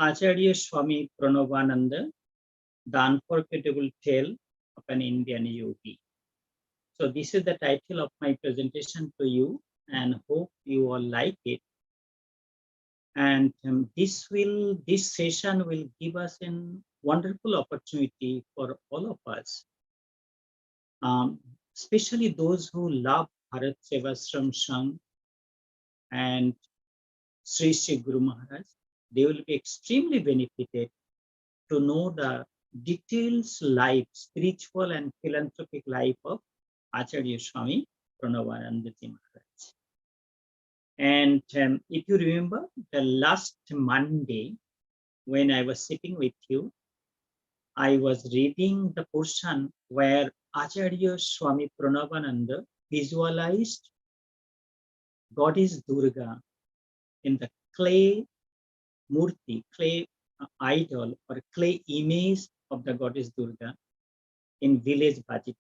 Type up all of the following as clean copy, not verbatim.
Acharya Swami Pranavananda, The Unforgettable Tale of an Indian Yogi. So this is the title of my presentation to you, and hope you all like it. And this session will give us a wonderful opportunity for all of us, especially those who love Bharat Sevashram Sangh and Sri Sri Guru Maharaj. They will be extremely benefited to know the details life, spiritual and philanthropic life of Acharya Swami Pranavananda Maharaj. And if you remember, the last Monday, when I was sitting with you, I was reading the portion where Acharya Swami Pranavananda visualized Goddess Durga in the clay murti, clay idol or clay image of the Goddess Durga in village Bajipur.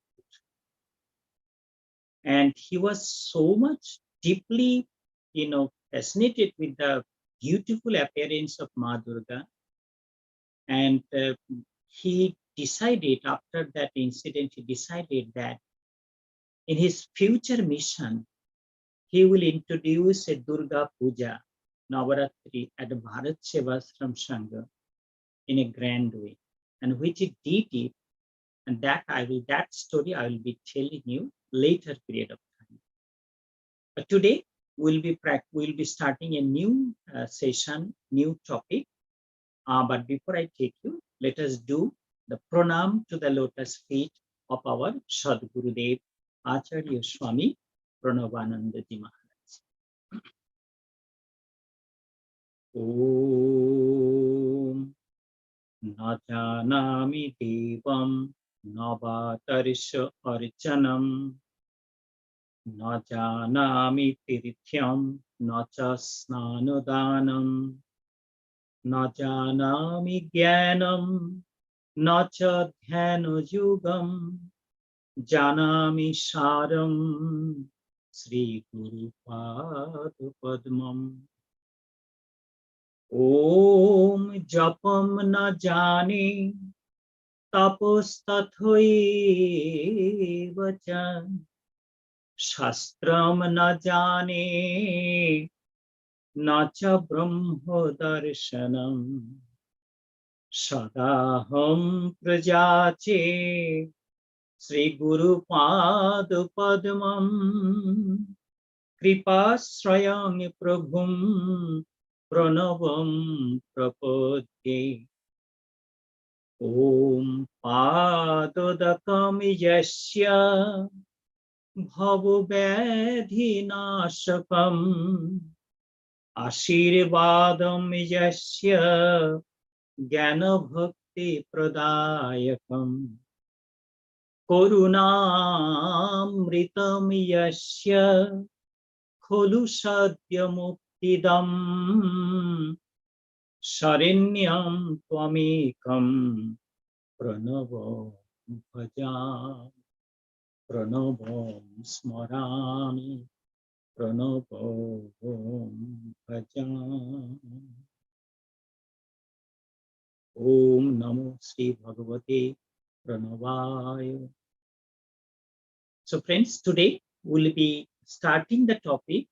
And he was so much deeply, fascinated with the beautiful appearance of Ma Durga. And he decided, after that incident, he decided that in his future mission, he will introduce a Durga Puja, Navaratri, at the Bharat Sevashram Sangha in a grand way, and which he did it. And that story I will be telling you later period of time. But today we'll be starting a new session, new topic. But before I take you, let us do the pranam to the lotus feet of our Sadgurudev Acharya Swami Pranavananda Ji Maharaj. Om na janami devam navatarisha archanam na janami tirthyam na cha snanodanam na janami jnanam na cha dhyana-yugam janami saram Sri Guru Padmam. Om japam na jane tapos tathaiva cha shastram na jane na cha brahma darshanam sadaham prajache Sri Guru Padmam kripasrayam prabhum pranavam prapadye. Om padodakam yasya bhavavedhinashakam ashirvadam yasya jnana-bhakti pradayakam karunamritam yasya kholu sadyamukti-dam Sharinyam Twamekam Pranavam Bhajam Pranavam Smarami Pranavam Bhajam. Om Namo Sri Bhagavate Pranavaya. So friends, today we'll be starting the topic.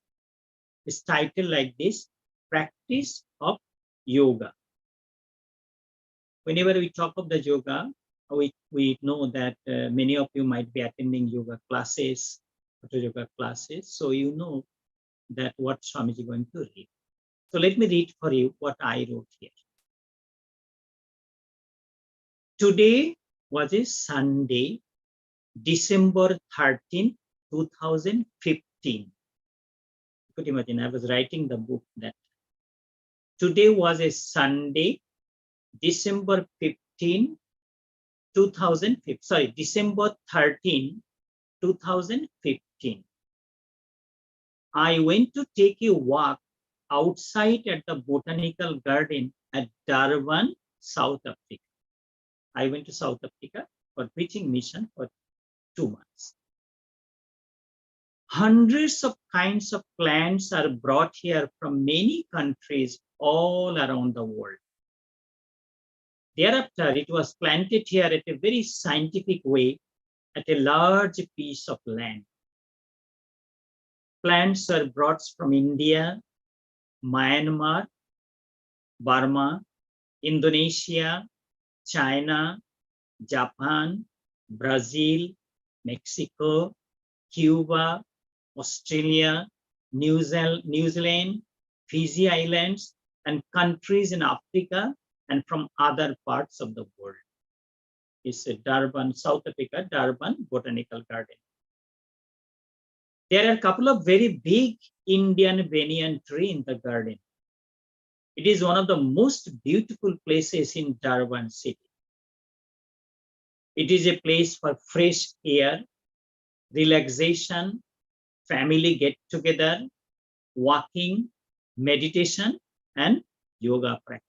It's titled like this: Practice of Yoga. Whenever we talk of the yoga, we know that many of you might be attending yoga classes, yoga classes. So you know that what Swamiji is going to read. So let me read for you what I wrote here. Today was a Sunday, December 13, 2015. You could imagine, I was writing the book that today was a Sunday, December 13, 2015. I went to take a walk outside at the botanical garden at Durban, South Africa. I went to South Africa for preaching mission for 2 months. Hundreds of kinds of plants are brought here from many countries all around the world. Thereafter, it was planted here at a very scientific way at a large piece of land. Plants are brought from India, Myanmar, Burma, Indonesia, China, Japan, Brazil, Mexico, Cuba, Australia, New Zealand, Fiji Islands, and countries in Africa and from other parts of the world. It's a Durban, South Africa, Durban Botanical Garden. There are a couple of very big Indian banyan trees in the garden. It is one of the most beautiful places in Durban city. It is a place for fresh air, relaxation, family get-together, walking, meditation, and yoga practice.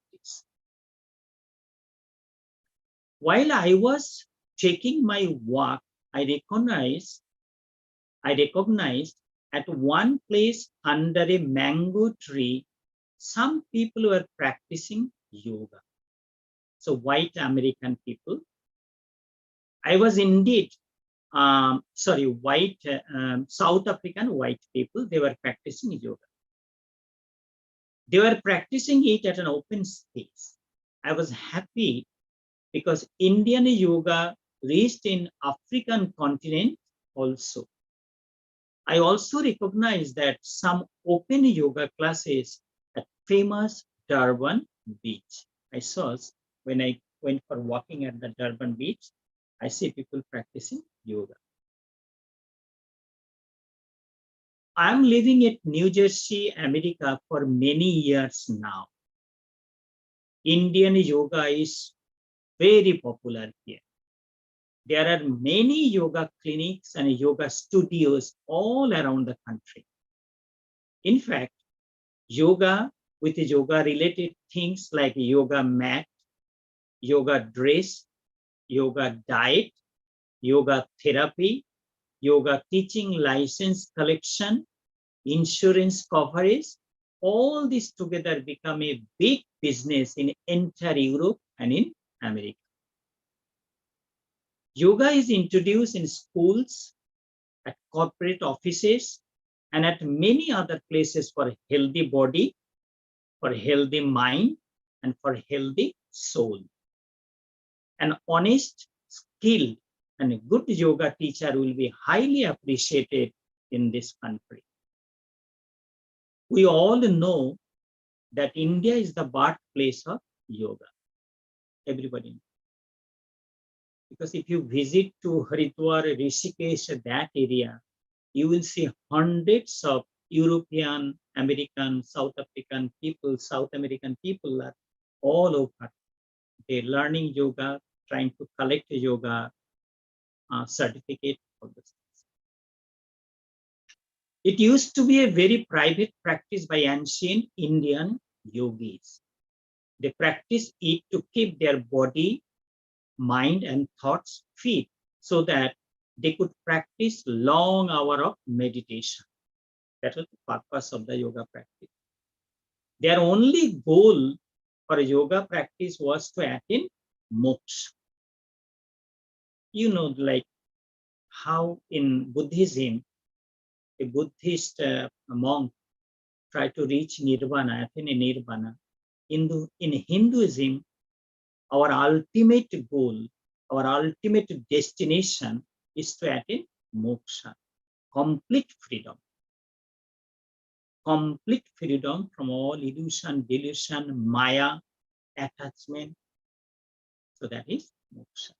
While I was taking my walk, I recognized at one place under a mango tree, some people were practicing yoga. So white American people. I was indeed, white South African white people, they were practicing yoga. They were practicing it at an open space. I was happy because Indian yoga reached in African continent also. I also recognize that some open yoga classes at famous Durban beach. I saw when I went for walking at the Durban beach, I see people practicing yoga. I'm living at New Jersey, America for many years now. Indian yoga is very popular here. There are many yoga clinics and yoga studios all around the country. In fact, yoga with yoga related things like yoga mat, yoga dress, yoga diet, yoga therapy, yoga teaching license collection, insurance coverage, all this together become a big business in entire Europe and in America. Yoga is introduced in schools, at corporate offices, and at many other places for healthy body, for healthy mind, and for healthy soul. An honest, skilled, and a good yoga teacher will be highly appreciated in this country. We all know that India is the birthplace of yoga. Everybody knows. Because if you visit to Haridwar, Rishikesh, that area, you will see hundreds of European, American, South African people, South American people are all over. They're learning yoga, trying to collect a yoga certificate for this. It used to be a very private practice by ancient Indian yogis. They practice it to keep their body, mind, and thoughts fit so that they could practice long hours of meditation. That was the purpose of the yoga practice. Their only goal for yoga practice was to attain moksha. You know, like how in Buddhism, a Buddhist monk tried to reach nirvana, attain nirvana. In Hinduism, our ultimate goal, our ultimate destination is to attain moksha, complete freedom. Complete freedom from all illusion, delusion, maya, attachment. So that is moksha.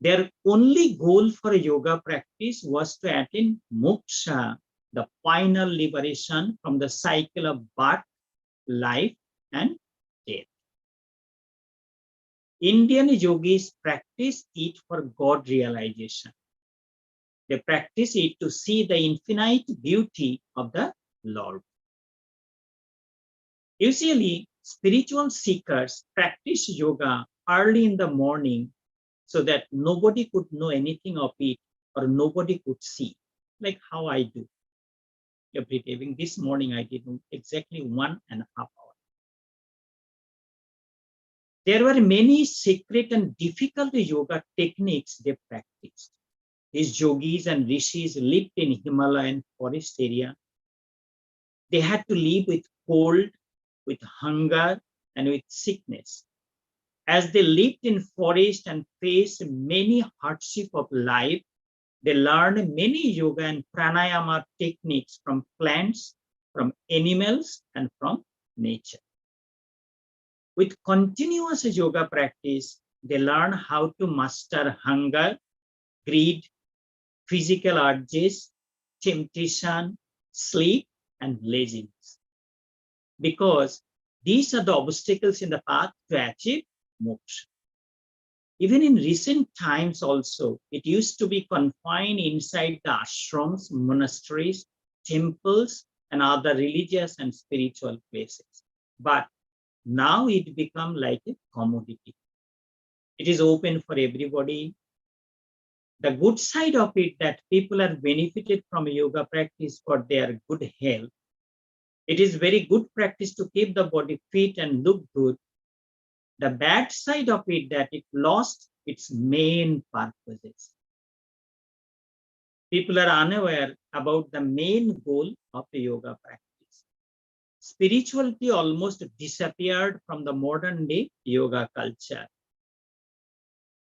Their only goal for yoga practice was to attain moksha, the final liberation from the cycle of birth, life, and death. Indian yogis practice it for God realization. They practice it to see the infinite beauty of the Lord. Usually, spiritual seekers practice yoga early in the morning so that nobody could know anything of it or nobody could see, like how I do every day. This morning I did exactly 1.5 hours. There were many secret and difficult yoga techniques they practiced. These yogis and rishis lived in Himalayan forest area. They had to live with cold, with hunger, and with sickness. As they lived in forest and faced many hardships of life, they learned many yoga and pranayama techniques from plants, from animals, and from nature. With continuous yoga practice, they learn how to master hunger, greed, physical urges, temptation, sleep, and laziness. Because these are the obstacles in the path to achieve moksha. Even in recent times also, it used to be confined inside the ashrams, monasteries, temples, and other religious and spiritual places. But now it become like a commodity. It is open for everybody. The good side of it that people are benefited from yoga practice for their good health. It is very good practice to keep the body fit and look good. The bad side of it that it lost its main purposes. People are unaware about the main goal of the yoga practice. Spirituality almost disappeared from the modern day yoga culture.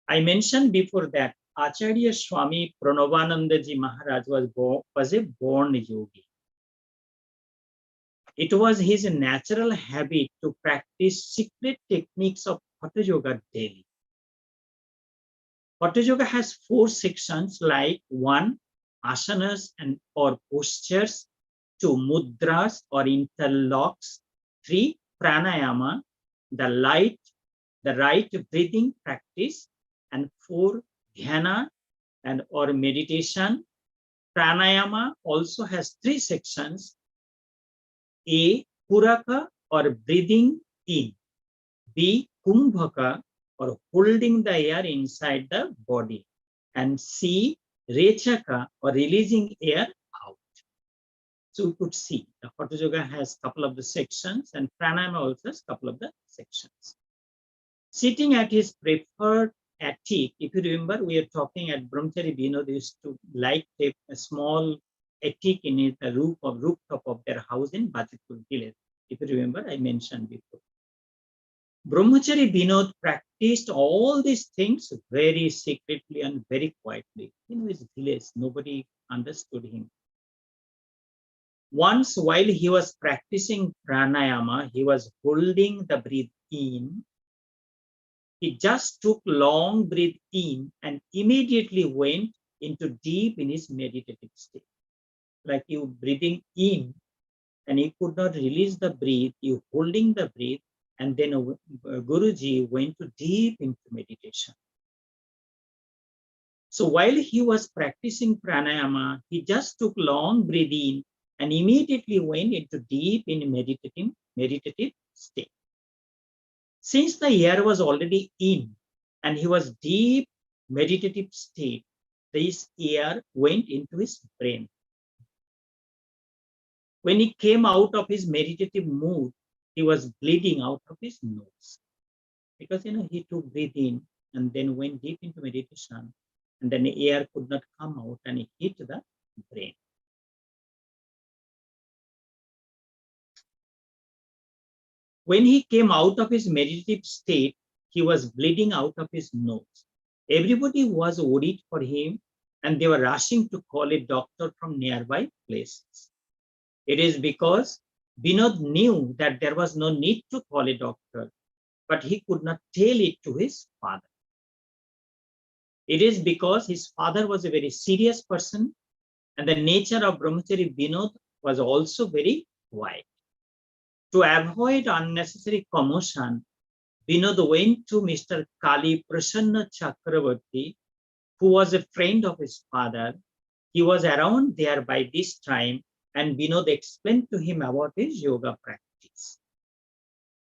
I mentioned before that Acharya Swami Pranavananda ji Maharaj was a born yogi. It was his natural habit to practice secret techniques of Hatha Yoga daily. Hatha Yoga has 4 sections like 1, asanas and or postures, 2, mudras or interlocks, 3, pranayama, the right breathing practice, and 4, dhyana and or meditation. Pranayama also has 3 sections. A, puraka or breathing in. B, kumbhaka or holding the air inside the body. And C, rechaka or releasing air out. So we could see the Hatha Yoga has a couple of the sections and pranayama also has a couple of the sections. Sitting at his preferred attic, if you remember, we are talking at Brahmachari Vinod used to like a small attic in it, the rooftop of their house in Bajipur village. If you remember, I mentioned before. Brahmachari Vinod practiced all these things very secretly and very quietly. In his village, nobody understood him. Once, while he was practicing pranayama, he was holding the breath in. He just took long breath in and immediately went into deep in his meditative state. Like you breathing in and you could not release the breath, you holding the breath, and then Guruji went to deep into meditation. So while he was practicing pranayama, he just took long breath in and immediately went into deep in meditative state. Since the air was already in and he was deep meditative state, this air went into his brain. When he came out of his meditative mood, he was bleeding out of his nose. Because he took breath in and then went deep into meditation, and then the air could not come out and it hit the brain. When he came out of his meditative state, he was bleeding out of his nose. Everybody was worried for him and they were rushing to call a doctor from nearby places. It is because Vinod knew that there was no need to call a doctor, but he could not tell it to his father. It is because his father was a very serious person and the nature of Brahmachari Vinod was also very quiet. To avoid unnecessary commotion, Vinod went to Mr. Kali Prasanna Chakravarti, who was a friend of his father. He was around there by this time, and Vinod explained to him about his yoga practice.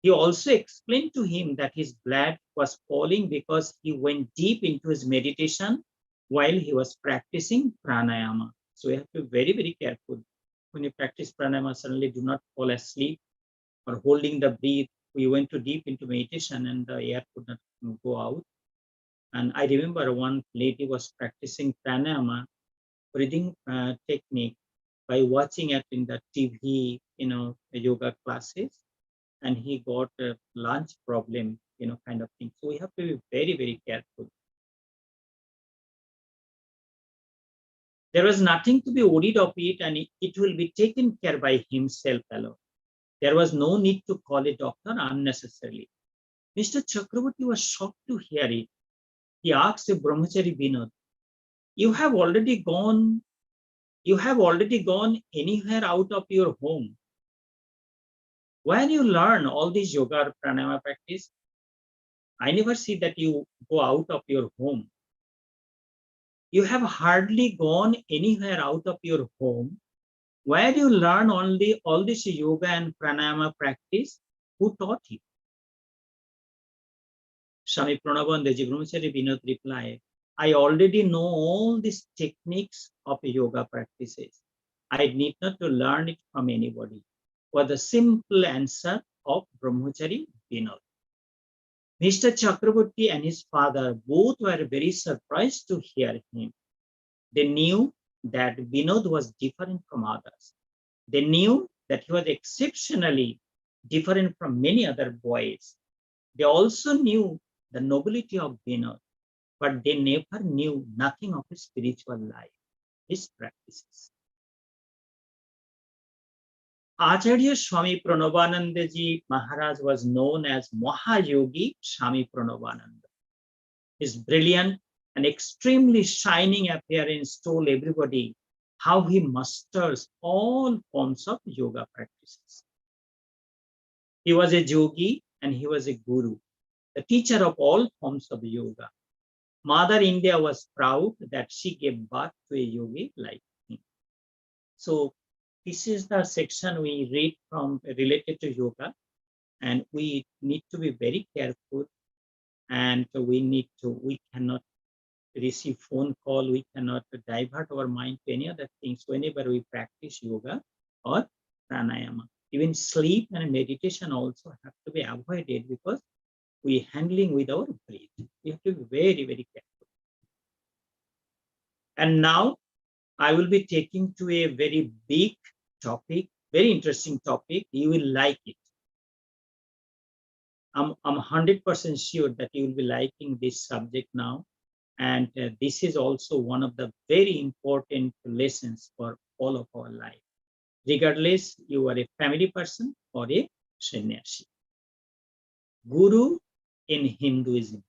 He also explained to him that his blood was falling because he went deep into his meditation while he was practicing pranayama. So you have to be very, very careful. When you practice pranayama, suddenly do not fall asleep or holding the breath we went too deep into meditation and the air could not go out. And I remember one lady was practicing pranayama, breathing technique by watching it in the TV, yoga classes, and he got a lunch problem, kind of thing. So we have to be very, very careful. There was nothing to be worried of it, and it will be taken care by himself alone. There was no need to call a doctor unnecessarily. Mr. Chakraborty was shocked to hear it. He asked a brahmachari Vinod, you have already gone anywhere out of your home? Where you learn all this yoga or pranayama practice? I never see that you go out of your home. You have hardly gone anywhere out of your home. Where you learn only all this yoga and pranayama practice? Who taught you? Swami Pranavananda Brahmachari Vinod replied, I already know all these techniques of yoga practices. I need not to learn it from anybody. Was the simple answer of Brahmachari Vinod. Mr. Chakraborty and his father both were very surprised to hear him. They knew that Vinod was different from others. They knew that he was exceptionally different from many other boys. They also knew the nobility of Vinod, but they never knew nothing of his spiritual life, his practices. Acharya Swami Pranavananda Ji Maharaj was known as Mahayogi Swami Pranavananda. His brilliant and extremely shining appearance told everybody how he masters all forms of yoga practices. He was a yogi and he was a guru, the teacher of all forms of yoga. Mother India was proud that she gave birth to a yogi like him. So this is the section we read from related to yoga, and we need to be very careful, and we cannot receive phone call, we cannot divert our mind to any other things whenever we practice yoga or pranayama. Even sleep and meditation also have to be avoided because we are handling with our breath. We have to be very, very careful. And now I will be taking to a very big topic, very interesting topic. You will like it. I'm 100% sure that you will be liking this subject now. And this is also one of the very important lessons for all of our life, regardless you are a family person or a sannyasi. Guru in Hinduism.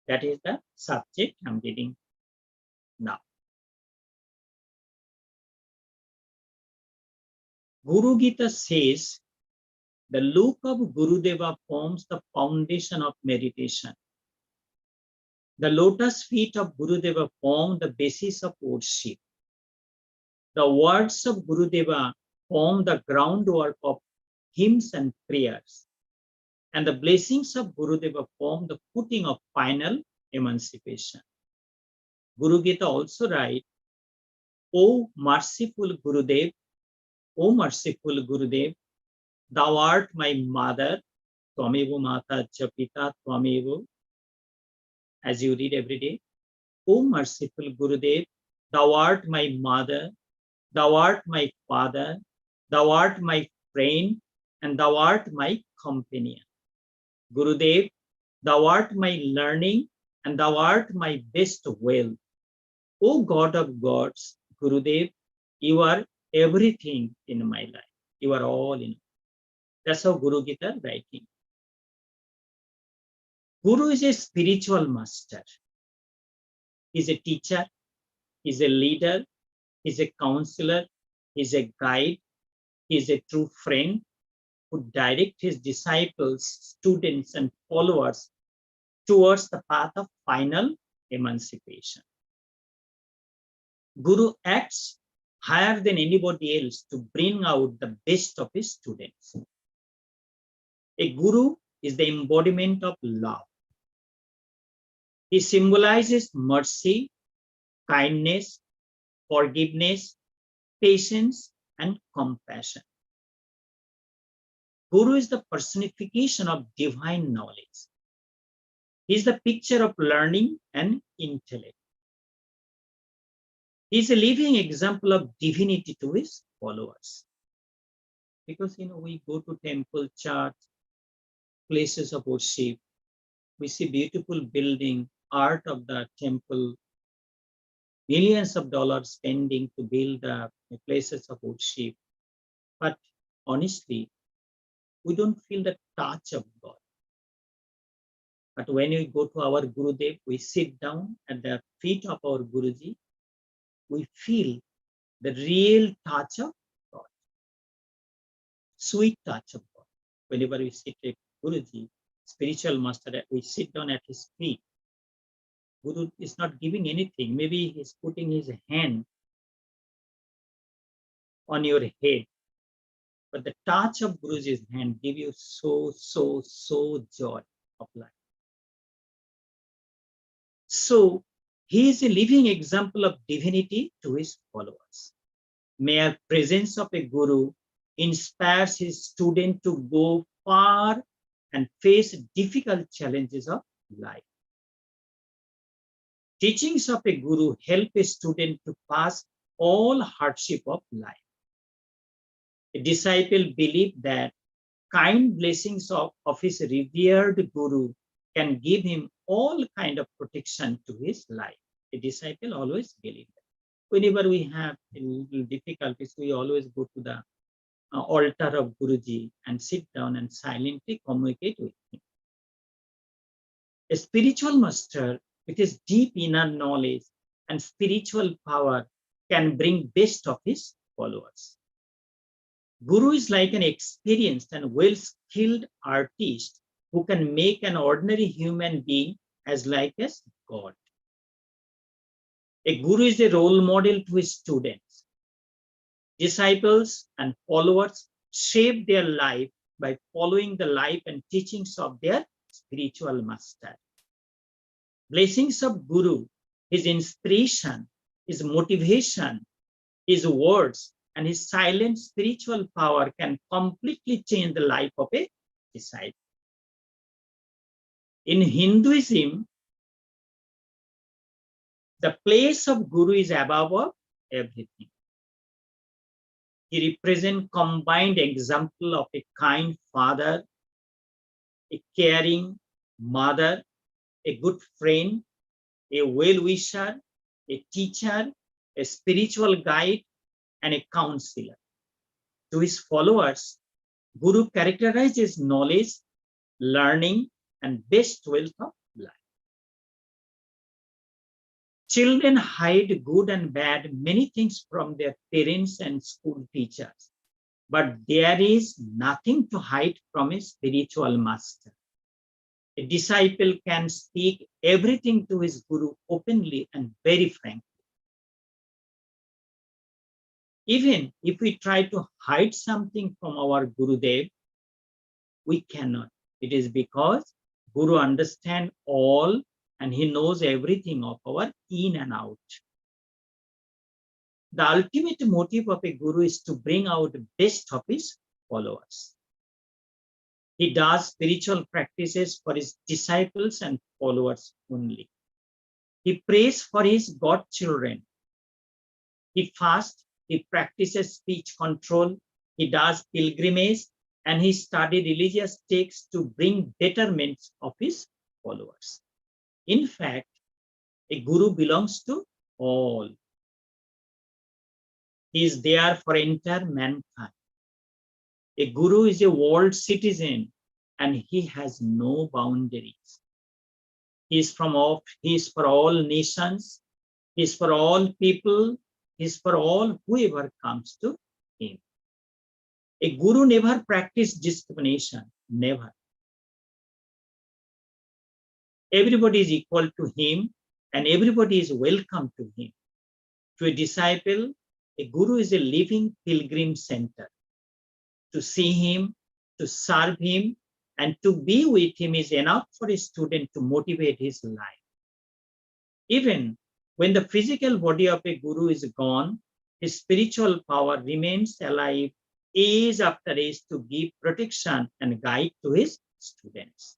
That is the subject I'm reading now. Guru Gita says, the look of Gurudeva forms the foundation of meditation. The lotus feet of Gurudeva form the basis of worship. The words of Gurudeva form the groundwork of hymns and prayers. And the blessings of Gurudeva form the footing of final emancipation. Guru Gita also writes, O merciful Gurudev, thou art my mother, Twamevo Mata Chapita Twamevo, as you read every day. O merciful Gurudev, thou art my mother, thou art my father, thou art my friend, and thou art my companion. Gurudev, thou art my learning, and thou art my best wealth. O God of gods, Gurudev, you are everything in my life. You are all in. That's how Guru Gita writing. Guru is a spiritual master. He's a teacher, he's a leader, he's a counselor, he's a guide, he's a true friend who directs his disciples, students, and followers towards the path of final emancipation. Guru acts higher than anybody else to bring out the best of his students. A guru is the embodiment of love. He symbolizes mercy, kindness, forgiveness, patience, and compassion. Guru is the personification of divine knowledge. He is the picture of learning and intellect. He is a living example of divinity to his followers. Because, we go to temple, church, places of worship, we see beautiful building, art of the temple, millions of dollars spending to build the places of worship. But honestly, we don't feel the touch of God. But when we go to our Gurudev, we sit down at the feet of our Guruji, we feel the real touch of God, sweet touch of God. Whenever we sit at Guruji, spiritual master, we sit down at his feet. Guru is not giving anything. Maybe he's putting his hand on your head. But the touch of Guruji's hand gives you so joy of life. So he is a living example of divinity to his followers. Mere presence of a Guru inspires his student to go far and face difficult challenges of life. Teachings of a Guru help a student to pass all hardship of life. A disciple believes that kind blessings of his revered Guru can give him all kind of protection to his life. A disciple always believes that. Whenever we have a little difficulties, we always go to the altar of Guruji and sit down and silently communicate with him. A spiritual master with his deep inner knowledge and spiritual power can bring best of his followers. Guru is like an experienced and well-skilled artist who can make an ordinary human being as like as God. A Guru is a role model to his students. Disciples and followers shape their life by following the life and teachings of their spiritual master. Blessings of Guru, his inspiration, his motivation, his words, and his silent spiritual power can completely change the life of a disciple. In Hinduism, the place of Guru is above everything. He represents combined example of a kind father, a caring mother, a good friend, a well-wisher, a teacher, a spiritual guide, and a counselor. To his followers, Guru characterizes knowledge, learning, and best wealth of life. Children hide good and bad many things from their parents and school teachers, but there is nothing to hide from a spiritual master. A disciple can speak everything to his Guru openly and very frankly. Even if we try to hide something from our Gurudev, we cannot. It is because Guru understands all and he knows everything of our in and out. The ultimate motive of a Guru is to bring out the best of his followers. He does spiritual practices for his disciples and followers only. He prays for his godchildren. He fasts, he practices speech control, he does pilgrimage, and he studies religious texts to bring betterments of his followers. In fact, a Guru belongs to all. He is there for entire mankind. A Guru is a world citizen and he has no boundaries. He is for all nations, he is for all people, he is for all whoever comes to him. A Guru never practiced discrimination, never. Everybody is equal to him and everybody is welcome to him. To a disciple, a Guru is a living pilgrim center. To see him, to serve him, and to be with him is enough for a student to motivate his life. Even when the physical body of a Guru is gone, his spiritual power remains alive age after age to give protection and guide to his students.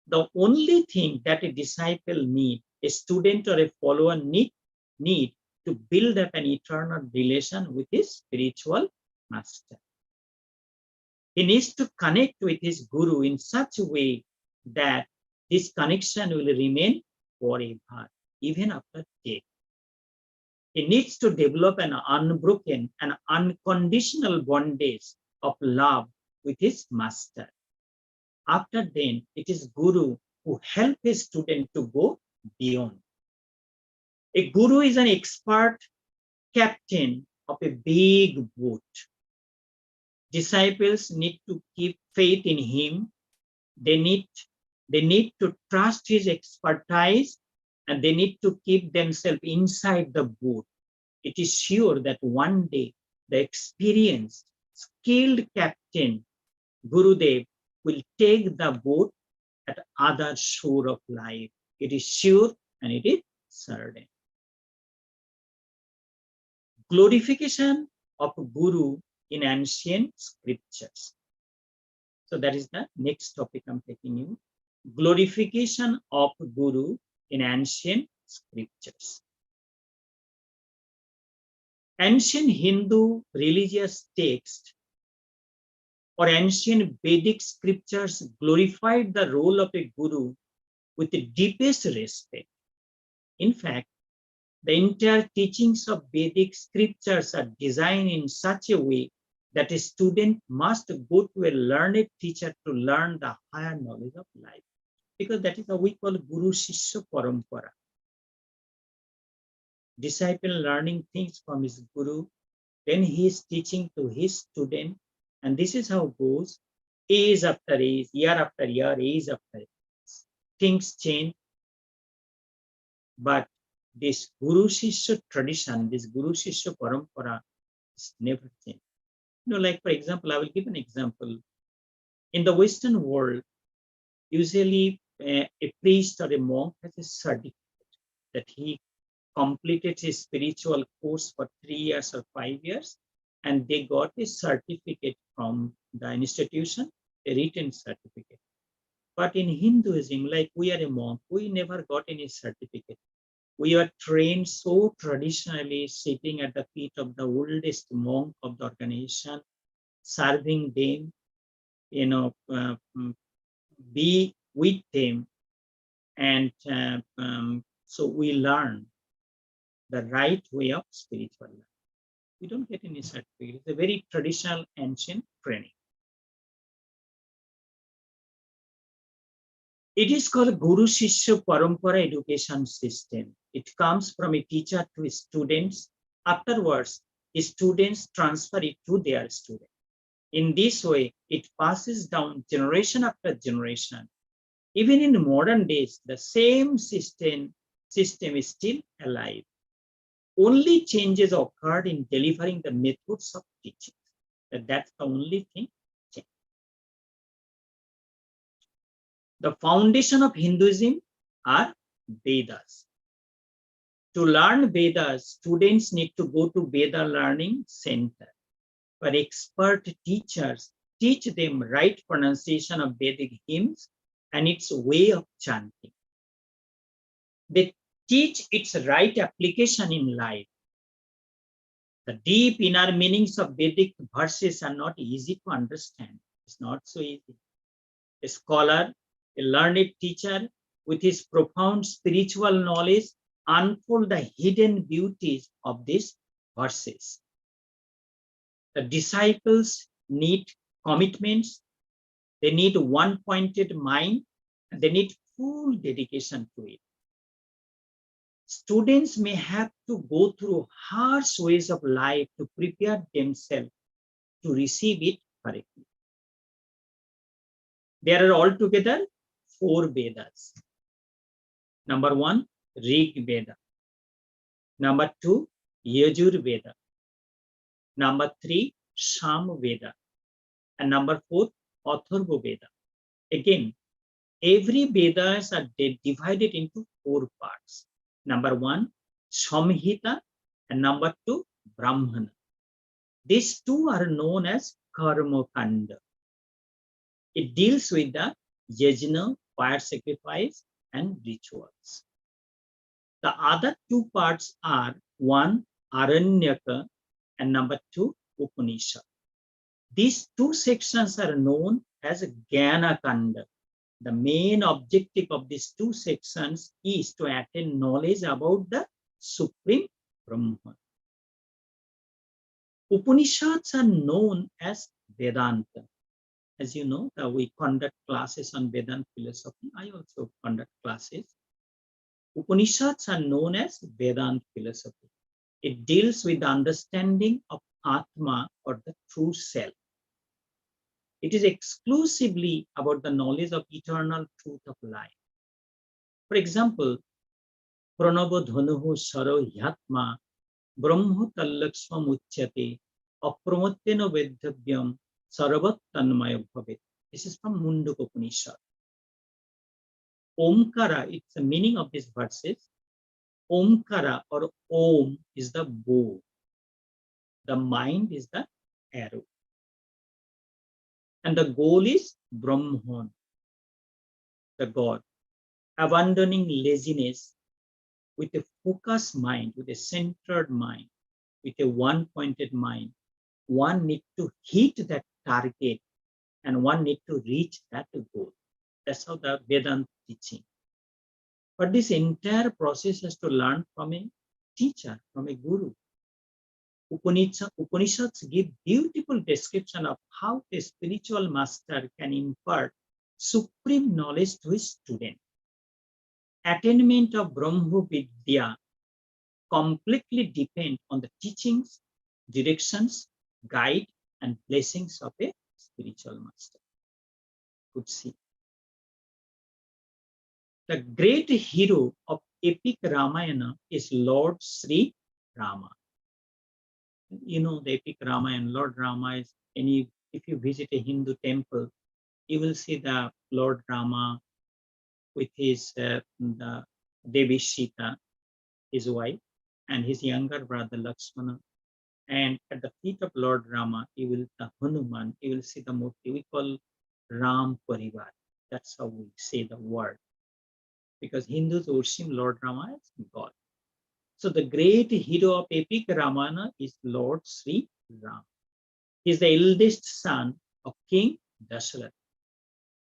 The only thing that a disciple needs, a student or a follower need to build up an eternal relation with his spiritual master. He needs to connect with his guru in such a way that this connection will remain forever, even after death. He needs to develop an unbroken and unconditional bondage of love with his master. After then, it is guru who helps his student to go beyond. A guru is an expert captain of a big boat. Disciples need to keep faith in him. They need to trust his expertise, and they need to keep themselves inside the boat. It is sure that one day the experienced, skilled captain, Gurudev, will take the boat at other shore of life. It is sure and it is certain. Glorification of Guru in ancient scriptures. So that is the next topic I'm taking you. Glorification of Guru in ancient scriptures. Ancient Hindu religious texts or ancient Vedic scriptures glorified the role of a guru with the deepest respect. In fact, the entire teachings of Vedic scriptures are designed in such a way that a student must go to a learned teacher to learn the higher knowledge of life. Because that is what we call Guru Shishya Parampara. Disciple learning things from his guru, then he is teaching to his student, and this is how it goes, age after age, year after year, age after age. Things change, but this Guru Shishya tradition, this Guru Shishya Parampara is never changed. Like for example, I will give an example. In the Western world, usually a priest or a monk has a certificate that he completed his spiritual course for 3 years or 5 years, and they got a certificate from the institution, a written certificate. But in Hinduism, like we are a monk, we never got any certificate. We are trained so traditionally, sitting at the feet of the oldest monk of the organization, serving them, be with them, and so we learn the right way of spiritual life. We don't get any certificate. It's a very traditional, ancient training. It is called Guru Shishya Parampara education system. It comes from a teacher to his students. Afterwards, his students transfer it to their students. In this way, it passes down generation after generation. Even in modern days, the same system is still alive. Only changes occurred in delivering the methods of teaching. That's the only thing. The foundation of Hinduism are Vedas. To learn Vedas, students need to go to Veda Learning Center, where expert teachers teach them right pronunciation of Vedic hymns and its way of chanting. They teach its right application in life. The deep inner meanings of Vedic verses are not easy to understand. It's not so easy. A scholar, a learned teacher with his profound spiritual knowledge unfold the hidden beauties of these verses. The disciples need commitments, they need one-pointed mind, and they need full dedication to it. Students may have to go through harsh ways of life to prepare themselves to receive it correctly. There are altogether 4 Vedas. Number 1, Rig Veda. Number 2, Yajur Veda. Number 3, Sham Veda. And number 4, Atharva Veda. Again, every Vedas are divided into 4 parts. Number 1, Samhita, and number 2, Brahmana. These two are known as Karma Kanda. It deals with the yajna, fire sacrifice, and rituals. The other two parts are one, Aranyaka, and number two, Upanishad. These two sections are known as Jnana Kanda. The main objective of these two sections is to attain knowledge about the Supreme Brahman. Upanishads are known as Vedanta. As you know, we conduct classes on Vedanta philosophy. I also conduct classes. Upanishads are known as Vedanta philosophy. It deals with the understanding of Atma, or the true self. It is exclusively about the knowledge of eternal truth of life. For example, Pranavadhanuhu Saro Hyatma Brahma Tallakshvam Uchyate Apramatena Vedhavyam Saravat Tanmaya Bhavet. This is from Mundaka Upanishad. Omkara, it's the meaning of these verses. Omkara or Om is the bow. The mind is the arrow. And the goal is Brahman, the God. Abandoning laziness with a focused mind, with a centered mind, with a one-pointed mind, one need to hit that target and one need to reach that goal. That's how the Vedanta teaching. But this entire process has to learn from a teacher, from a guru. Upanishads give beautiful description of how a spiritual master can impart supreme knowledge to his student. Attainment of Brahma Vidya completely depend on the teachings, directions, guide, and blessings of a spiritual master. Could see. The great hero of epic Ramayana is Lord Sri Rama. You know the epic Ramayana, Lord Rama is if you visit a Hindu temple, you will see the Lord Rama with his the Devi Sita, his wife, and his younger brother Lakshmana. And at the feet of Lord Rama, you will the Hanuman, you will see the murti we call Ram Parivar. That's how we say the word. Because Hindus worship Lord Rama as God. So the great hero of epic Ramayana is Lord Sri Ram. He is the eldest son of King Dasharatha.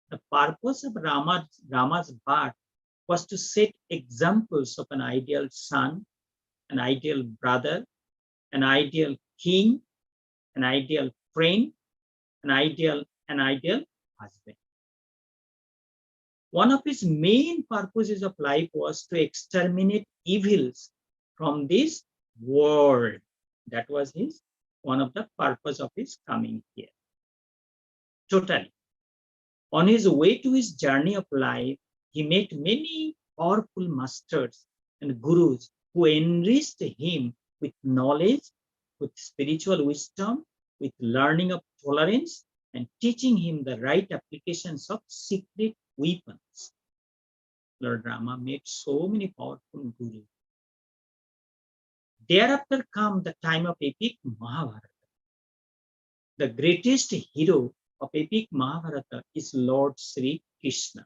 The purpose of Rama's birth was to set examples of an ideal son, an ideal brother, an ideal king, an ideal friend, an ideal husband. One of his main purposes of life was to exterminate evils from this world. That was one of the purpose of his coming here. Totally. On his way to his journey of life, he met many powerful masters and gurus who enriched him with knowledge, with spiritual wisdom, with learning of tolerance, and teaching him the right applications of secret weapons. Lord Rama met so many powerful gurus. Thereafter come the time of epic Mahabharata. The greatest hero of epic Mahabharata is Lord Sri Krishna.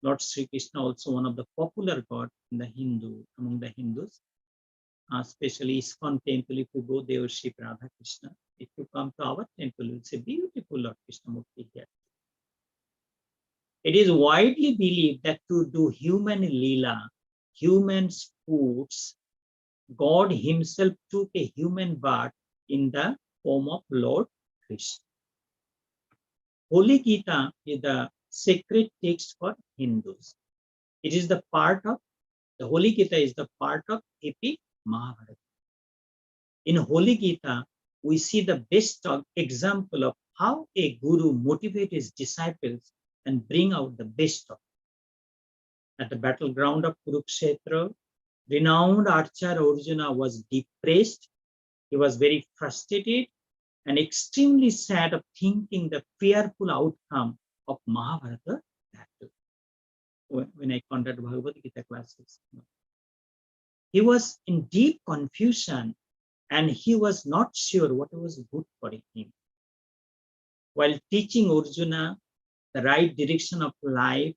Lord Sri Krishna also one of the popular gods in among the Hindus. Especially ISKCON temple, if you go, they worship Radha Krishna. If you come to our temple, you'll see beautiful Lord Krishna Murti here. It is widely believed that to do human lila, human sports, God himself took a human birth in the form of Lord Krishna. Holy Gita is the sacred text for Hindus. It is the Holy Gita is the part of epic Mahabharata. In Holy Gita, we see the best example of how a guru motivates his disciples and bring out the best of them. At the battleground of Kurukshetra, renowned archer Arjuna was depressed. He was very frustrated and extremely sad of thinking the fearful outcome of Mahabharata battle. When I conduct Bhagavad Gita classes, he was in deep confusion and he was not sure what was good for him. While teaching Arjuna the right direction of life,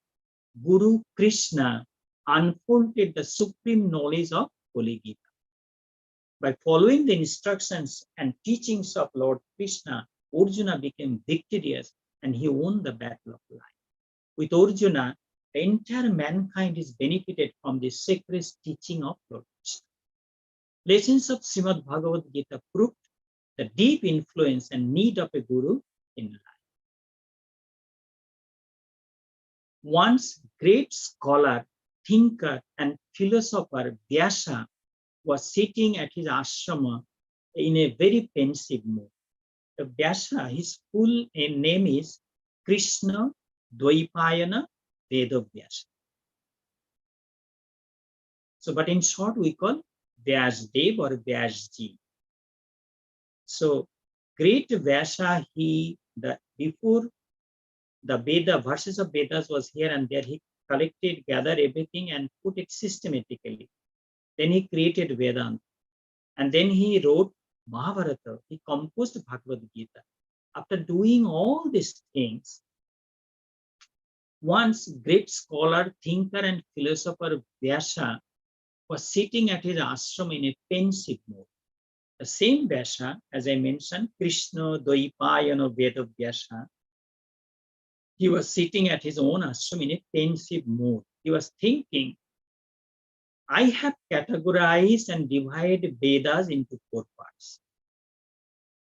Guru Krishna unfolded the supreme knowledge of Holy Gita. By following the instructions and teachings of Lord Krishna, Arjuna became victorious and he won the battle of life. With Arjuna, the entire mankind is benefited from the sacred teaching of Lord Krishna. Lessons of Srimad Bhagavad Gita proved the deep influence and need of a guru in life. Once great scholar, thinker, and philosopher Vyasa was sitting at his ashrama in a very pensive mood. Vyasa, his full name is Krishna Dvaipayana Vedavyasa. So, but in short, we call Vyasdev or Vyasji. So, great Vyasa, before the Veda, verses of Vedas was here and there, he collected, gathered everything and put it systematically. Then he created Vedanta. And then he wrote Mahabharata. He composed Bhagavad Gita. After doing all these things, once great scholar, thinker, and philosopher Vyasa was sitting at his ashram in a pensive mood. The same Vyasa, as I mentioned, Krishna Dvaipayana Vedavyasa, he was sitting at his own ashram in a pensive mood. He was thinking, I have categorized and divided Vedas into 4 parts,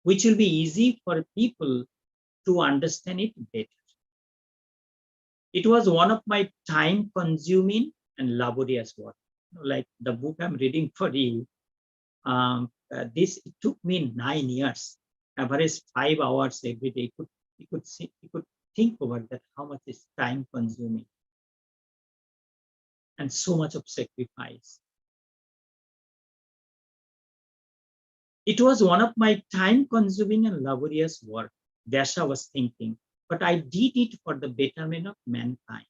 which will be easy for people to understand it better. It was one of my time-consuming and laborious work. Like the book I'm reading for you, it took me 9 years, average 5 hours every day. You could think about that, how much is time-consuming and so much of sacrifice. It was one of my time-consuming and laborious work, Vyasa was thinking, but I did it for the betterment of mankind.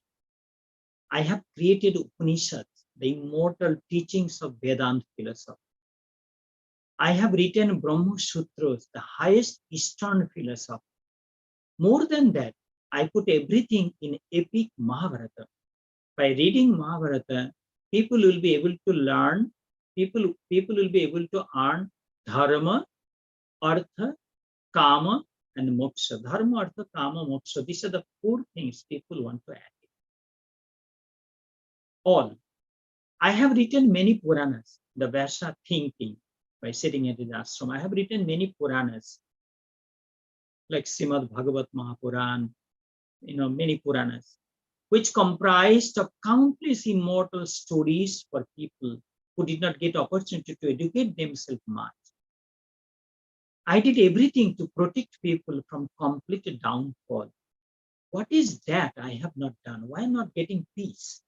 I have created Upanishads, the immortal teachings of Vedanta philosophy. I have written Brahma Sutras, the highest Eastern philosophy. More than that, I put everything in epic Mahabharata. By reading Mahabharata, people will be able to learn, people will be able to earn dharma, artha, kama, and moksha. Dharma, artha, kama, moksha. These are the 4 things people want to add. All. I have written many Puranas, the Vyasa thinking by sitting at his ashram. I have written many Puranas, like Srimad Bhagavat Mahapuran, many Puranas, which comprised of countless immortal stories for people who did not get opportunity to educate themselves much. I did everything to protect people from complete downfall. What is that I have not done? Why am I not getting peace?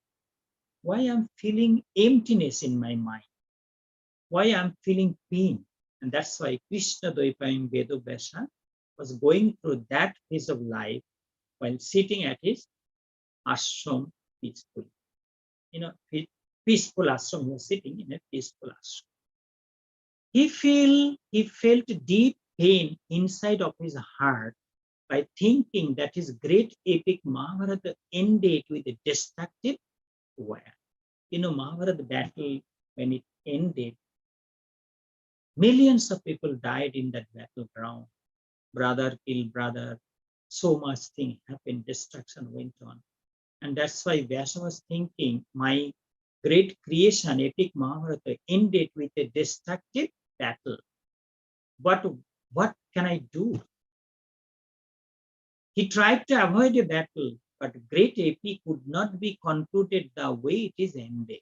Why I'm feeling emptiness in my mind? Why I'm feeling pain? And that's why Krishna Dvaipayana Vedavyasa was going through that phase of life while sitting at his ashram peacefully. Peaceful ashram, he was sitting in a peaceful ashram. He felt deep pain inside of his heart by thinking that his great epic Mahabharata ended with a destructive war. Mahabharata battle, when it ended, millions of people died in that battleground. Brother killed brother. So much thing happened, destruction went on. And that's why Vyasa was thinking, my great creation, epic Mahabharata, ended with a destructive battle. But what can I do? He tried to avoid a battle, but great epic could not be concluded the way it is ended.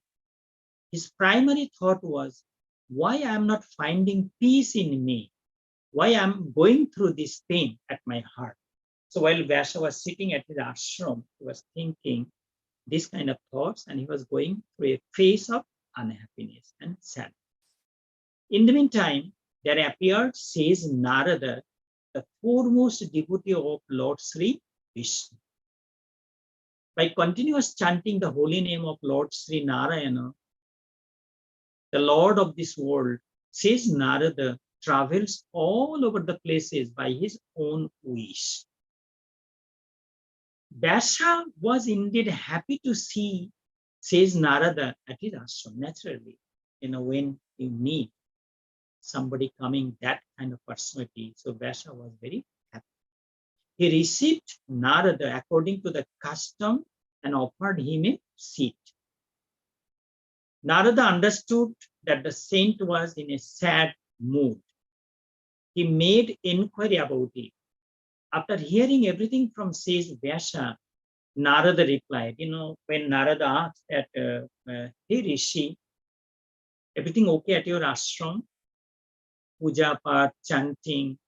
His primary thought was, why I am not finding peace in me? Why I am going through this pain at my heart? So while Vyasa was sitting at his ashram, he was thinking this kind of thoughts, and he was going through a phase of unhappiness and sadness. In the meantime, there appeared, says Narada, the foremost devotee of Lord Sri Vishnu. By continuous chanting the holy name of Lord Sri Narayana, the Lord of this world, Says Narada travels all over the places by his own wish. Vyasa was indeed happy to see, says Narada, at his ashram. Naturally, when you need somebody coming, that kind of personality, so Vyasa was very happy. He received Narada according to the custom and offered him a seat. Narada understood that the saint was in a sad mood. He made inquiry about it. After hearing everything from sage Vyasa, Narada replied, when Narada asked that, hey Rishi, everything okay at your ashram? Puja, path, chanting,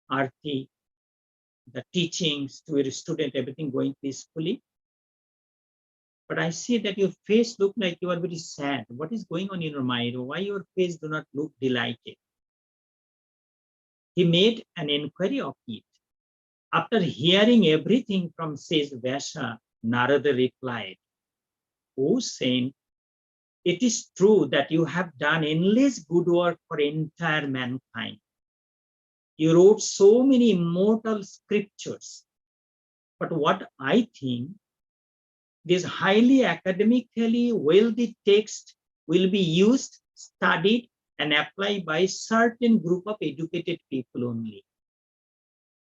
arti, the teachings to your student, everything going peacefully? But I see that your face look like you are very sad. What is going on in your mind? Why your face do not look delighted? He made an inquiry of it. After hearing everything from sage Vyasa, Narada replied, O saint, it is true that you have done endless good work for entire mankind. You wrote so many immortal scriptures. But what I think, this highly academically wealthy text will be used, studied, and applied by a certain group of educated people only.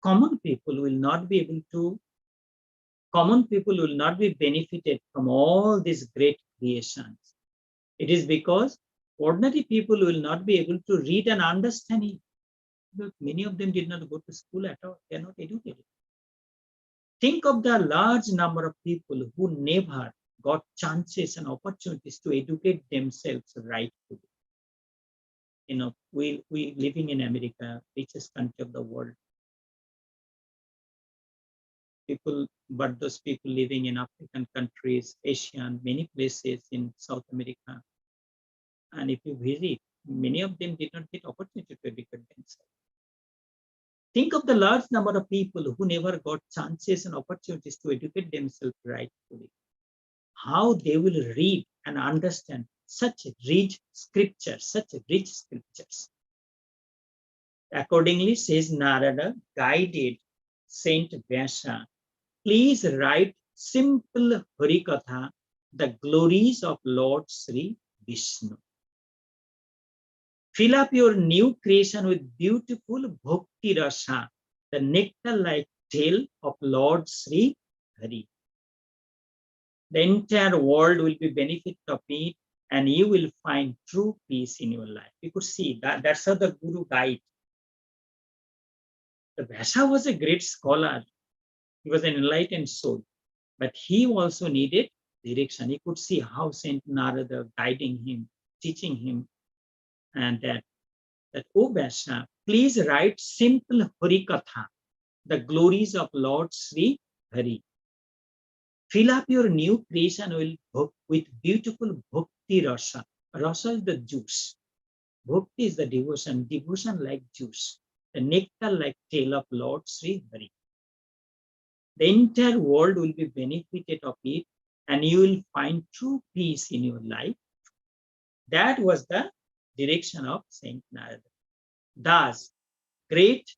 Common people will not be benefited from all these great creations. It is because ordinary people will not be able to read and understand it. Because many of them did not go to school at all. They are not educated. Think of the large number of people who never got chances and opportunities to educate themselves rightfully. We living in America, richest country of the world. But those people living in African countries, Asian, many places in South America, and if you visit, many of them did not get opportunity to educate themselves. Think of the large number of people who never got chances and opportunities to educate themselves rightfully. How they will read and understand such rich scriptures. Accordingly, says Narada, guided Saint Vyasa, please write simple Harikatha, the glories of Lord Sri Vishnu. Fill up your new creation with beautiful bhakti rasa, the nectar-like tale of Lord Sri Hari. The entire world will be benefited of it, and you will find true peace in your life. You could see that's how the Guru guide. The Vyasa was a great scholar. He was an enlightened soul, but he also needed direction. He could see how Saint Narada guiding him, teaching him, and that O Vyasa, please write simple Harikatha, the glories of Lord Sri Hari. Fill up your new creation with beautiful bhakti rasa. Rasa is the juice. Bhakti is the devotion like juice. The nectar like tale of Lord Sri Hari. The entire world will be benefited of it, and you will find true peace in your life. That was the direction of Saint Narada. Thus, great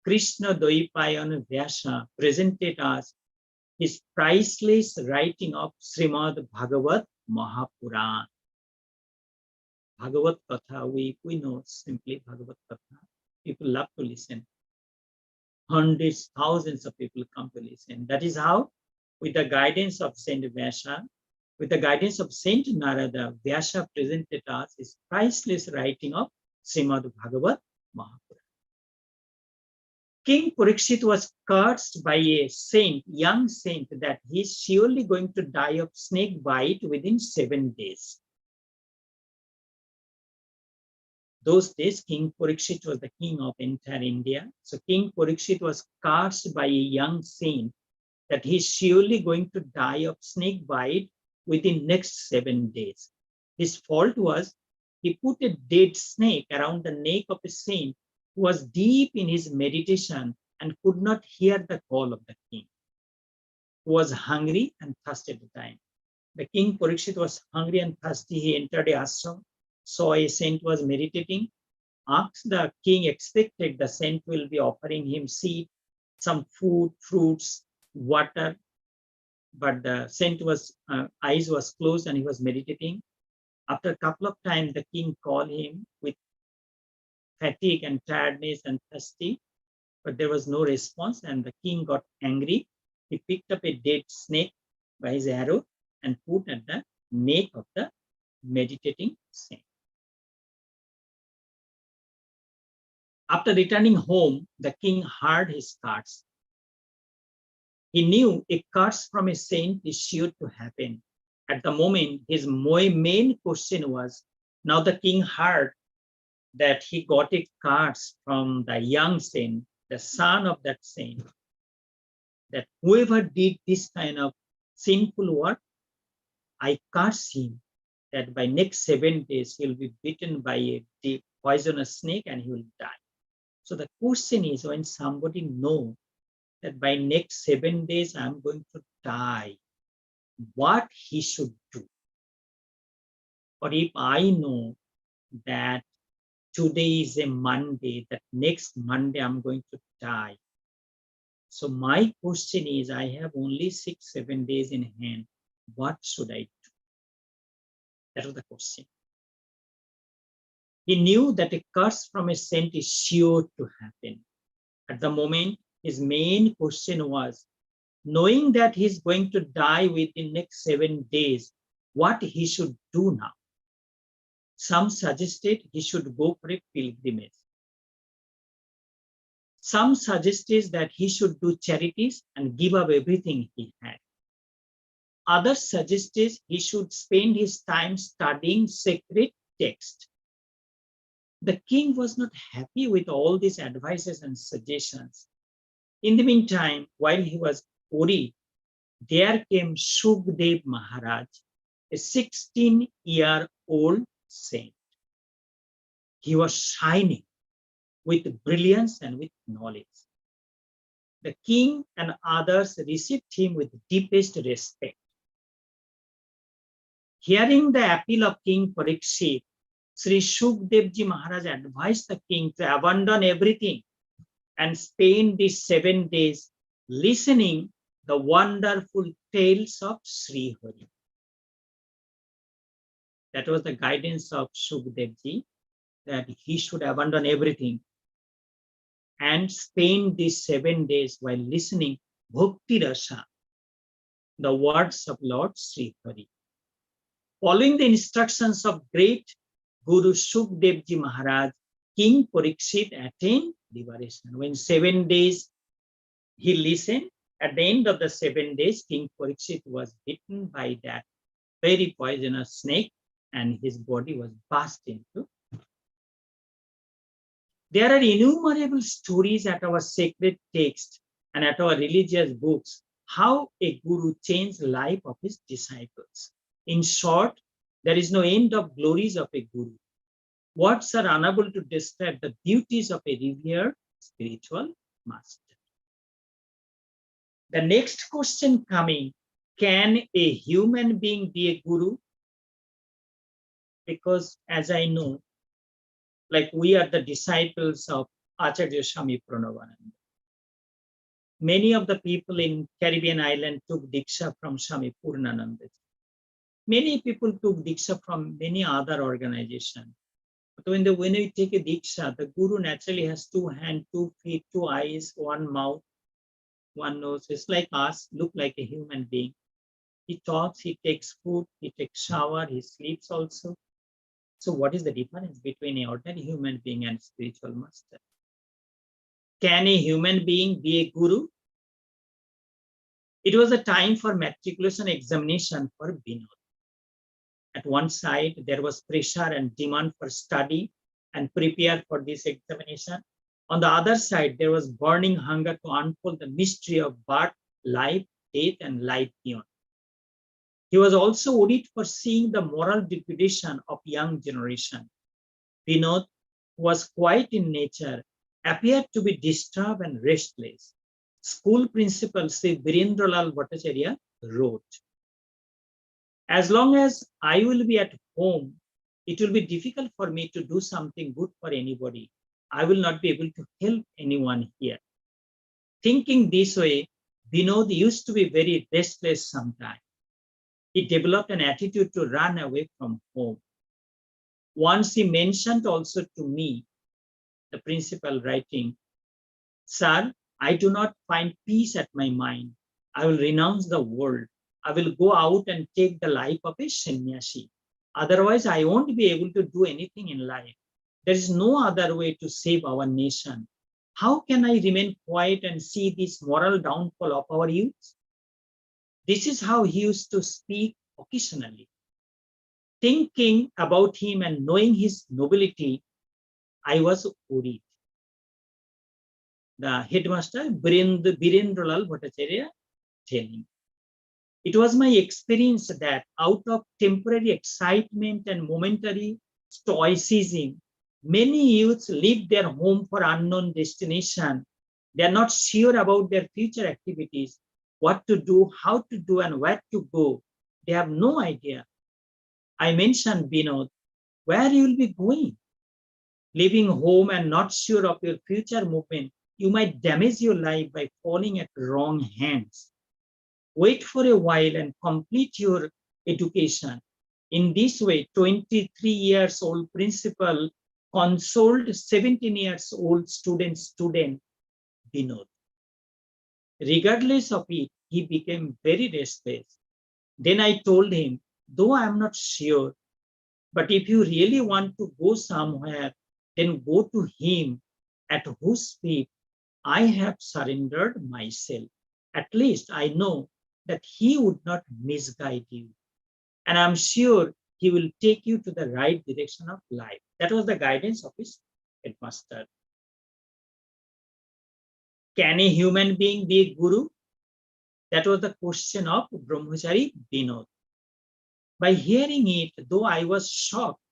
Krishna Dvaipayan Vyasa presented us his priceless writing of Srimad Bhagavat Mahapuran. Bhagavat Katha, we know simply Bhagavat Katha. People love to listen. Hundreds, thousands of people come to listen. That is how, with the guidance of Saint Vyasa, with the guidance of Saint Narada, Vyasa presented us his priceless writing of Srimad Bhagavat Mahapuran. King Parikshit was cursed by a young saint, that he is surely going to die of snake bite within 7 days. Those days, King Parikshit was the king of entire India. So King Parikshit was cursed by a young saint that he is surely going to die of snake bite within next 7 days. His fault was he put a dead snake around the neck of a saint who was deep in his meditation and could not hear the call of the king, who was hungry and thirsty at the time. The king Parikshit was hungry and thirsty. He entered a ashram, saw a saint was meditating, asked the king, expected the saint will be offering him seed, some food, fruits, water, but the saint was eyes was closed and he was meditating. After a couple of times, the king called him with fatigue and tiredness and thirsty, but there was no response, and the king got angry. He picked up a dead snake by his arrow and put at the neck of the meditating saint. After returning home, the king heard his cards. He knew a curse from a saint is sure to happen. At the moment, his main question was, now the king heard that he got a curse from the young saint, the son of that saint, that whoever did this kind of sinful work, I curse him that by next 7 days he'll be bitten by a poisonous snake and he will die. So the question is, when somebody knows that by next 7 days I'm going to die, what he should do? Or if I know that today is a Monday, that next Monday I'm going to die. So my question is, I have only 6-7 days in hand. What should I do? That was the question. He knew that a curse from a saint is sure to happen. At the moment, his main question was, knowing that he's going to die within next 7 days, what he should do now? Some suggested he should go for a pilgrimage. Some suggested that he should do charities and give up everything he had. Others suggested he should spend his time studying sacred text. The king was not happy with all these advices and suggestions. In the meantime, while he was worried, there came Shukdev Maharaj, a 16-year-old saint. He was shining with brilliance and with knowledge. The king and others received him with deepest respect. Hearing the appeal of King Parikshit, Sri Shukdevji Maharaj advised the king to abandon everything and spend these 7 days listening the wonderful tales of Sri Hari. That was the guidance of Shukdevji, that he should abandon everything and spend these 7 days while listening Bhakti Rasa, the words of Lord Sri Hari. Following the instructions of great Guru Shukdevji Maharaj, King Parikshit attained liberation. When 7 days he listened, at the end of the 7 days, King Parikshit was bitten by that very poisonous snake and his body was burst into. There are innumerable stories at our sacred text and at our religious books how a guru changed the life of his disciples. In short, there is no end of glories of a guru. Words are unable to describe the beauties of a revered spiritual master. The next question coming, can a human being be a guru? Because as I know, like we are the disciples of Acharya Swami Pranavananda. Many of the people in Caribbean island took Diksha from Swami Purnananda. Many people took Diksha from many other organizations. But when we take a Diksha, the Guru naturally has 2 hands, 2 feet, 2 eyes, 1 mouth, 1 nose. It's like us, look like a human being. He talks, he takes food, he takes shower, he sleeps also. So what is the difference between an ordinary human being and spiritual master? Can a human being be a guru? It was a time for matriculation examination for Vinod. At one side, there was pressure and demand for study and prepare for this examination. On the other side, there was burning hunger to unfold the mystery of birth, life, death, and life beyond. He was also worried for seeing the moral degradation of young generation. Vinod, who was quiet in nature, appeared to be disturbed and restless. School principal Sri Virendralal Bhattacharya wrote, "As long as I will be at home, it will be difficult for me to do something good for anybody. I will not be able to help anyone here. Thinking this way, Vinod used to be very restless sometimes. He developed an attitude to run away from home. Once he mentioned also to me, the principal writing, "Sir, I do not find peace at my mind. I will renounce the world. I will go out and take the life of a sannyasi. Otherwise, I won't be able to do anything in life. There is no other way to save our nation. How can I remain quiet and see this moral downfall of our youth?" This is how he used to speak occasionally. Thinking about him and knowing his nobility, I was worried. The headmaster, Birendralal Bhattacharya, telling. It was my experience that out of temporary excitement and momentary stoicism, many youths leave their home for unknown destination. They are not sure about their future activities, what to do, how to do, and where to go. They have no idea. I mentioned, Vinod, where you will be going. Leaving home and not sure of your future movement, you might damage your life by falling at wrong hands. Wait for a while and complete your education. In this way, 23 years old principal consoled 17 years old student Vinod. Regardless of it, he became very restless. Then I told him, though I am not sure, but if you really want to go somewhere, then go to him at whose feet I have surrendered myself. At least I know that he would not misguide you. And I'm sure he will take you to the right direction of life. That was the guidance of his headmaster. Can a human being be a guru? That was the question of Brahmachari Vinod. By hearing it, though I was shocked,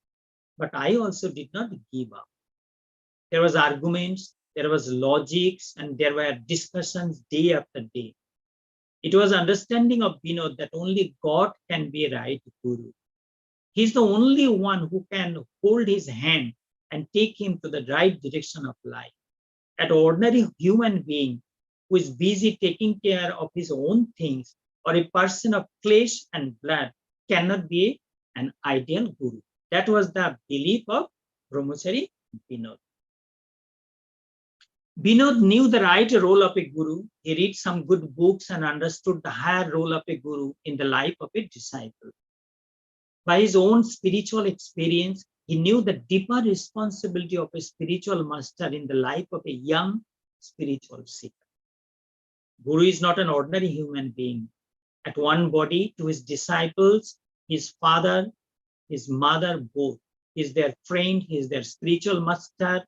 but I also did not give up. There was arguments, there was logics, and there were discussions day after day. It was understanding of Vinod that only God can be a right guru. He's the only one who can hold his hand and take him to the right direction of life. An ordinary human being who is busy taking care of his own things, or a person of flesh and blood, cannot be an ideal guru. That was the belief of Brahmachari Vinod. Vinod knew the right role of a guru. He read some good books and understood the higher role of a guru in the life of a disciple. By his own spiritual experience, he knew the deeper responsibility of a spiritual master in the life of a young spiritual seeker. Guru is not an ordinary human being. At one body, to his disciples, his father, his mother, both. He is their friend, he is their spiritual master,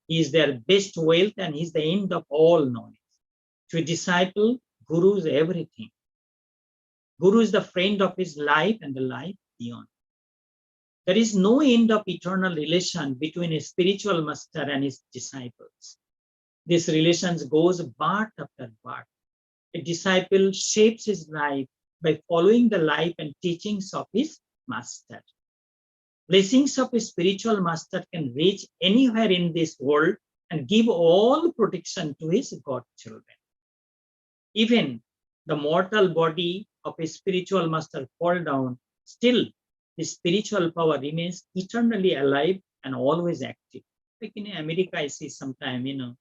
he is their best wealth, and he is the end of all knowledge. To a disciple, Guru is everything. Guru is the friend of his life and the life beyond. There is no end of eternal relation between a spiritual master and his disciples. This relation goes birth after birth. A disciple shapes his life by following the life and teachings of his master. Blessings of a spiritual master can reach anywhere in this world and give all protection to his godchildren. Even the mortal body of a spiritual master fall down, still the spiritual power remains eternally alive and always active. Like in America, I see sometime,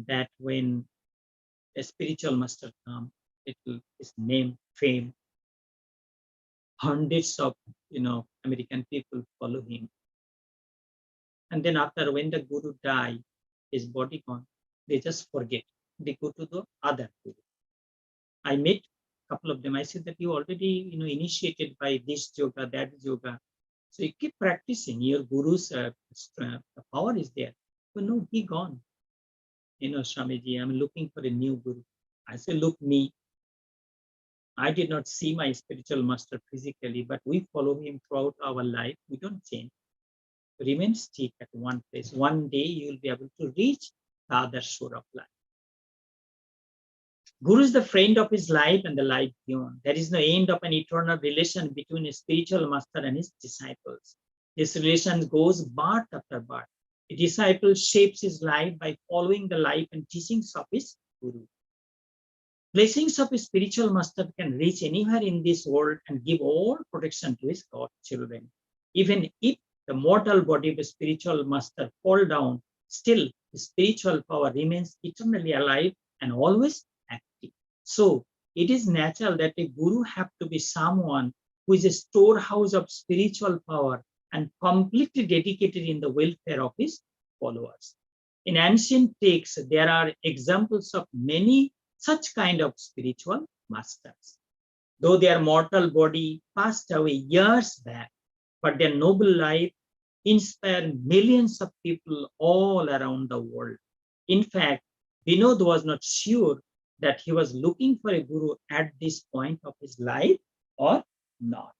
that when a spiritual master comes, his name, fame, hundreds of, American people follow him. And then after, when the guru die, his body gone, they just forget. They go to the other guru. I met a couple of them. I said that you already, initiated by this yoga, that yoga. So you keep practicing. Your guru's power is there. But no, he gone. Swamiji, I'm looking for a new guru. I said, look, me. I did not see my spiritual master physically, but we follow him throughout our life. We don't change. Remain stick at one place. One day you will be able to reach the other shore of life. Guru is the friend of his life and the life beyond. There is no end of an eternal relation between a spiritual master and his disciples. This relation goes birth after birth. A disciple shapes his life by following the life and teachings of his guru. Blessings of a spiritual master can reach anywhere in this world and give all protection to his God children. Even if the mortal body of a spiritual master fall down, still the spiritual power remains eternally alive and always active. So it is natural that a guru have to be someone who is a storehouse of spiritual power and completely dedicated in the welfare of his followers. In ancient texts, there are examples of many such kind of spiritual masters. Though their mortal body passed away years back, but their noble life inspired millions of people all around the world. In fact, Vinod was not sure that he was looking for a guru at this point of his life or not.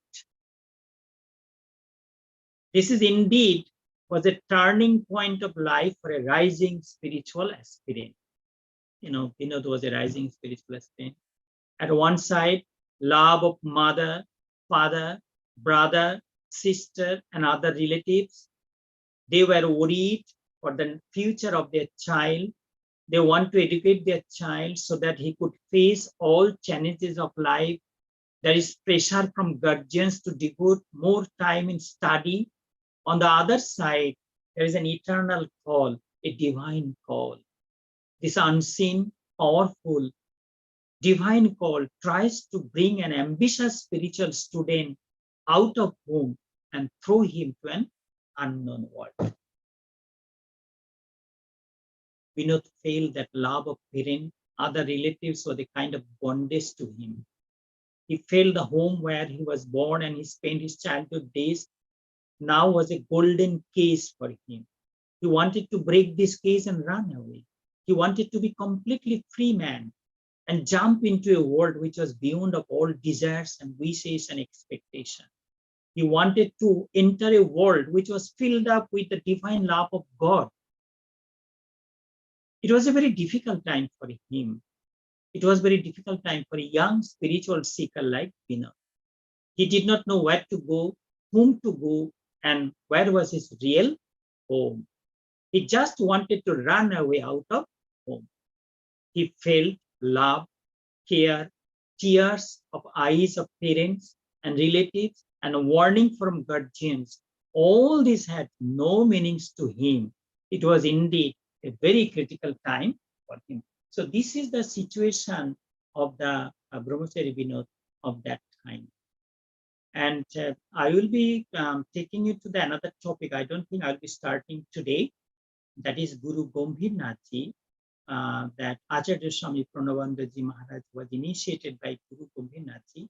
This is indeed was a turning point of life for a rising spiritual aspirant. Vinod was a rising spiritual aspirant. At one side, love of mother, father, brother, sister, and other relatives. They were worried for the future of their child. They want to educate their child so that he could face all challenges of life. There is pressure from guardians to devote more time in study. On the other side, there is an eternal call, a divine call. This unseen, powerful, divine call tries to bring an ambitious spiritual student out of home and throw him to an unknown world. Vinod felt that love of parent, other relatives were the kind of bondage to him. He felt the home where he was born and he spent his childhood days now was a golden case for him. He wanted to break this case and run away. He wanted to be completely free man and jump into a world which was beyond of all desires and wishes and expectations. He wanted to enter a world which was filled up with the divine love of God. It was a very difficult time for him. It was a very difficult time for a young spiritual seeker like Vinod. He did not know where to go, whom to go, and where was his real home. He just wanted to run away out of home. He felt love, care, tears of eyes of parents and relatives, and a warning from guardians. All this had no meanings to him. It was indeed a very critical time for him. So this is the situation of the Brahmachari Vinod of that time. And I will be taking you to the another topic. I don't think I'll be starting today. That is Guru Gambhir Nath Ji. That Acharya Swami Pranavananda Ji Maharaj was initiated by Guru Gambhir Nath Ji.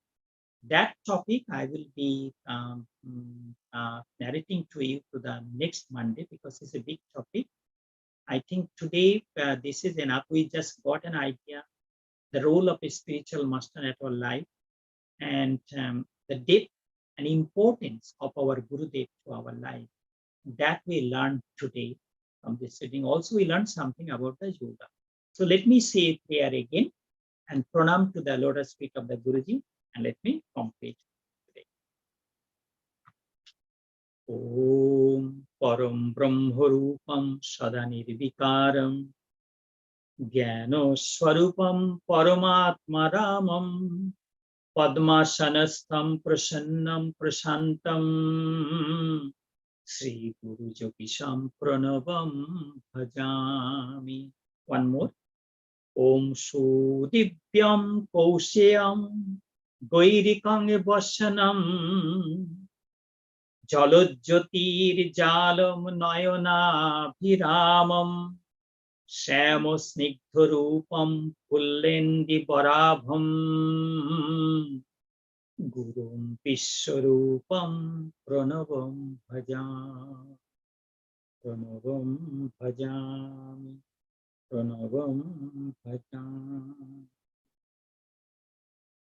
That topic I will be narrating to you to the next Monday because it's a big topic. I think today this is enough. We just got an idea, the role of a spiritual master at our life and the depth and importance of our Gurudev to our life. That we learned today from this sitting. Also, we learned something about the yoga. So let me say it here again and pranam to the lotus feet of the Guruji and let me complete today. Om Param Brahmarupam Sadanirvikaram Jnano Swarupam Paramatma Ramam Padmasanastham Prasannam Prasantam Sri Guru Jopisham Pranavam Bhajami. One more. Om Sudivyam Kausyam Gairikang Vasanam Jalojyotir Jalam Nayana Viramam Shamo Snigdharupam Pullendi Barabham Gurum Vishwarupam Pranavam Bhajami. Pranavam Bhajami. Pranavam Bhajami.